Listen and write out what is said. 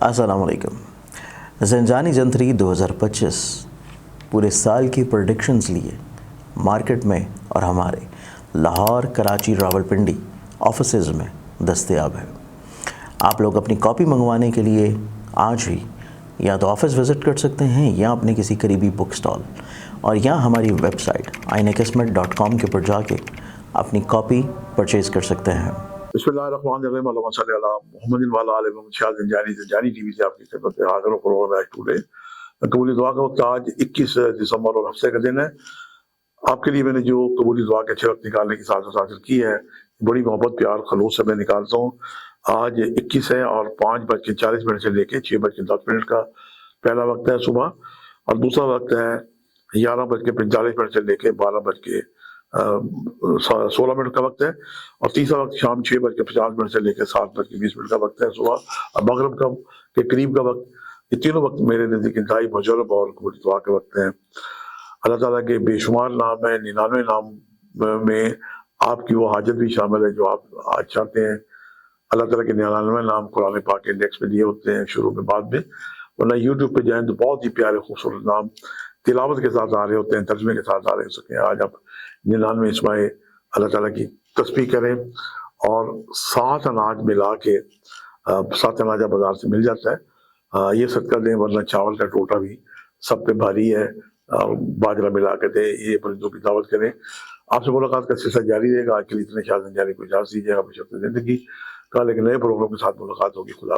अस्सलाम वालेकुम। ज़ंजानी जंतरी 2025 पूरे साल की प्रेडिक्शंस लिए मार्केट में और हमारे लाहौर, कराची, रावलपिंडी ऑफिसेज़ में दस्तयाब है। आप लोग अपनी कॉपी मंगवाने के लिए आज ही या तो ऑफ़िस विज़िट कर सकते हैं या अपने किसी करीबी बुक स्टॉल और या हमारी वेबसाइट ainakismat.com के ऊपर जाके अपनी कॉपी परचेज़ कर सकते हैं। बिस्मिल्लाहिर्रहमानिर्रहीम अल्लाहुम्मा सल्ली अला मुहम्मदिन व अला आलि मुहम्मद। ज़ंजानी टीवी से आपकी खिदमत में हाज़िर हूं। प्रोग्राम है टुडे कबूली दुआ का वक्त। आज 21 दिसंबर और हफ्ते का दिन है। आपके लिए मैंने जो कबूली दुआ के अच्छे वक्त निकालने की साजिश हासिल की है, बड़ी मोहब्बत प्यार खलूस से मैं निकालता हूँ। आज 21 है और 5:40 से लेके 6:10 का पहला वक्त है सुबह, और दूसरा वक्त है 11:45 से लेके 12:16 का वक्त है, और तीसरा वक्त शाम 6:50 से लेकर 7:20 का वक्त है सुबह, और मगरिब का के करीब का वक्त। ये तीनों वक्त मेरे नज़दीक इंतहाई मुजरब और कबूल दुआ के वक्त हैं। अल्लाह ताला के बेशुमार नाम है, 99 नाम में आपकी वो हाजत भी शामिल है जो आप आज चाहते हैं। अल्लाह ताला के 99 नाम कुरान पाक के इंडेक्स में दिए होते हैं, शुरू में बाद में, वरना यूट्यूब पे जाएं तो बहुत ही प्यारे खूबसूरत नाम तिलावत के साथ आ रहे होते हैं, तर्जमे के साथ आ रहे हो सके। आज आप 99 इसमाए अल्लाह ताला की तस्बीह करें, और 7 अनाज मिला के 7 अनाज बाजार से मिल जाता है, ये सदका दें, वरना चावल का टोटा भी सब पे भारी है, बाजरा मिला के दें। ये परिंदों की दावत करें। आपसे मुलाकात का सिलसिला जारी रहेगा। आज के लिए इतने शायद जाने को इजाज़त दीजिएगा। बशर्ते ज़िंदगी कल एक नए प्रोग्राम के साथ मुलाकात होगी। खुदा